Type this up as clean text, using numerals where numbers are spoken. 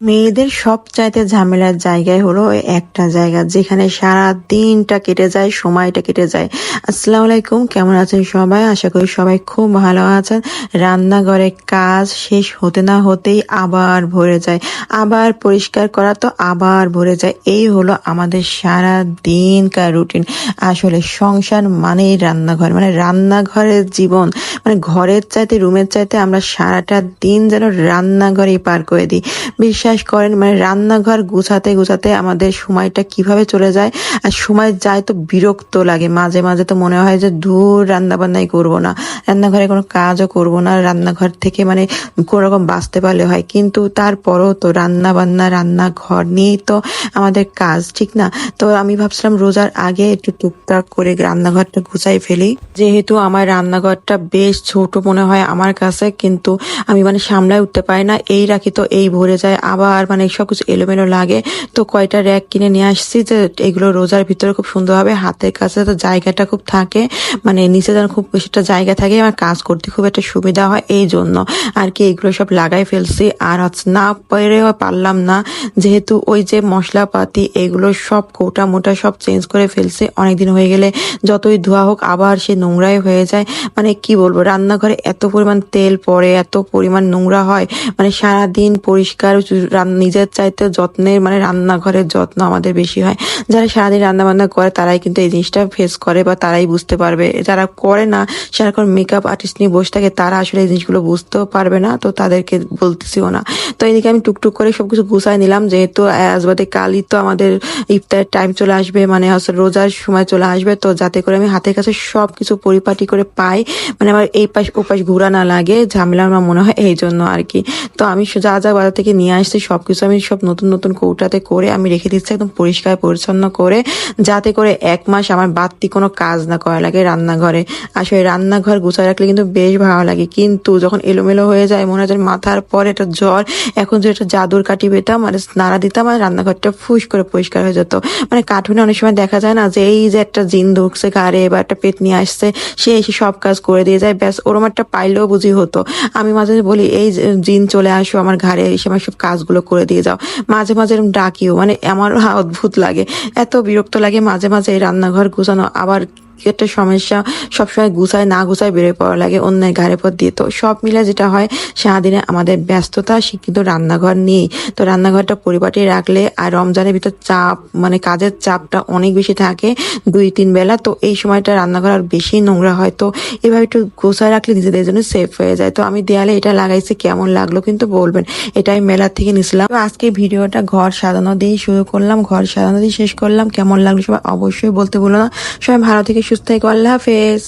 মেয়েদের সবচাইতে ঝামেলার জায়গায় হলো ওই একটা জায়গা যেখানে সারা দিনটা কেটে যায়, সময়টা কেটে যায়। আসসালামু আলাইকুম, কেমন আছেন সবাই? আশা করি সবাই খুব ভালো আছেন। রান্নাঘরে কাজ শেষ হতে না হতেই আবার ভরে যায়, আবার পরিষ্কার করা তো আবার ভরে যায়। এই হলো আমাদের সারা দিনকার রুটিন। আসলে সংসার মানেই রান্নাঘর, মানে রান্নাঘরের জীবন। মানে ঘরের চাইতে, রুমের চাইতে আমরা সারাটা দিন যেন রান্নাঘরেই পার করে দিই। বিশ্বাস করেন, মানে রান্নাঘর গুছাতে গুছাতে আমাদের সময়টা কিভাবে চলে যায়। আর সময় যায় তো বিরক্ত লাগে, মাঝে মাঝে তো মনে হয় যে ধুর, রান্না বান্নাই করবো না, রান্নাঘরে কোনো কাজও করব না, রান্নাঘর থেকে মানে কোনো রকম বাঁচতে পারলে হয়। কিন্তু তারপরও তো রান্না বান্না, রান্নাঘর নিয়েই তো আমাদের কাজ, ঠিক না? তো আমি ভাবছিলাম রোজার আগে একটু টুকটাক করে রান্নাঘরটা গুছাই ফেলি, যেহেতু আমার রান্নাঘরটা বেশ ছোট মনে হয় আমার কাছে, কিন্তু আমি মানে সামলায় উঠতে পারি না। এই রাখি তো এই ভরে যায়, আবার মানে সবকিছু এলোমেলো লাগে। তো কয়টা র্যাক কিনে নিয়ে আসছি যে এগুলো রোজার ভিতরে খুব সুন্দর হবে, হাতের কাছে তো জায়গাটা খুব থাকে, মানে নিচে যেন খুব বেশিটা জায়গা থাকে, আমার কাজ করতে খুব একটা সুবিধা হয়, এই জন্য আর কি এগুলো সব লাগাই ফেলছি। আর না পেরেও পারলাম না, যেহেতু ওই যে মশলাপাতি এগুলো সব কোটা মোটা সব চেঞ্জ করে ফেলছি। অনেকদিন হয়ে গেলে যতই ধোয়া হোক আবার সে নোংরাই হয়ে যায়। মানে কি বলবো, রান্নাঘরে এত পরিমাণ তেল পড়ে, এত পরিমাণ নোংরা হয়, মানে সারাদিন পরিষ্কার নিজের চাইতে যত্নের, মানে রান্নাঘরের যত্ন আমাদের বেশি হয়। যারা সারাদিন রান্না বান্না করে তারাই কিন্তু এই জিনিসটা ফেস করে বা তারাই বুঝতে পারবে। যারা করে না, সারাক্ষণ মেকআপ আর্টিস্ট নিয়ে বসে থাকে, তারা আসলে এই জিনিসগুলো বুঝতেও পারবে না, তো তাদেরকে বলতেছিও না। তো এদিকে আমি টুকটুক করে সবকিছু গুছাই নিলাম, যেহেতু আজ বাদে কালই তো আমাদের ইফতারের টাইম চলে আসবে, মানে হচ্ছে রোজার সময় চলে আসবে। তো যাতে করে আমি হাতের কাছে সবকিছু পরিপাটি করে পাই, মানে আমার এই পাশ ও পাশ ঘোরা না লাগে, ঝামেলা আমার মনে হয়, এই জন্য আর কি। তো আমি যা যা বাজার থেকে নিয়ে আসছি সবকিছু আমি সব নতুন নতুন কৌটাতে করে আমি রেখে দিচ্ছি একদম পরিষ্কার পরিচ্ছন্ন করে, যাতে করে 1 মাস আমার বাড়তি কোনো কাজ না করা লাগে রান্নাঘরে। আসলে রান্নাঘর গুছায় রাখলে কিন্তু বেশ ভালো লাগে, কিন্তু যখন এলোমেলো হয়ে যায় মনে হয় মাথার পর একটা জ্বর। এখন যে একটা জাদুর কাঠি পেতাম আর নাড়া দিতাম আর রান্নাঘরটা ফুস করে পরিষ্কার হয়ে যেত। মানে কার্টুনে অনেক সময় দেখা যায় না যে এই যে একটা জিন ঢুকছে ঘাড়ে বা একটা পেট নিয়ে আসছে, সে এসে সব কাজ করে দিয়ে যায়, ব্যাস ওরম একটা পাইলেও বুঝি হতো। আমি মাঝে মাঝে বলি এই জিন চলে আসো আমার ঘাড়ে, এসে আমার সব কাজগুলো করে দিয়ে যাও। মাঝে মাঝে এরকম ডাকিও, মানে আমার অদ্ভুত লাগে, এত বিরক্ত লাগে মাঝে মাঝে এই রান্নাঘর গুছানো। আবার একটা সমস্যা, সবসময় গুছায় না গুছায় বেরোয় পড়া লাগে অন্যের ঘাড়ে পর দিয়ে। তো সব মিলে যেটা হয়, সারাদিনে আমাদের ব্যস্ততা কিন্তু রান্নাঘর নিয়েই। তো রান্নাঘরটা পরিপাটি রাখলে, আর রমজানের ভিতর চাপ, মানে কাজের চাপটা অনেক বেশি থাকে 2-3 বেলা, তো এই সময়টা রান্নাঘর আর বেশি নোংরা হয়। তো এভাবে একটু গোছায় রাখলে নিজেদের জন্য সেফ হয়ে যায়। তো আমি দেয়ালে এটা লাগাইছি, কেমন লাগলো কিন্তু বলবেন। এটা আমি মেলা থেকে নিছিলাম। তো আজকে ভিডিওটা ঘর সাজানো দিয়ে শুরু করলাম, ঘর সাজানো দিয়ে শেষ করলাম। কেমন লাগলো সবাই অবশ্যই বলতে ভুলো না। সবাই ভালো থেকে সুস্থ থেকো, আল্লাহ হাফেজ।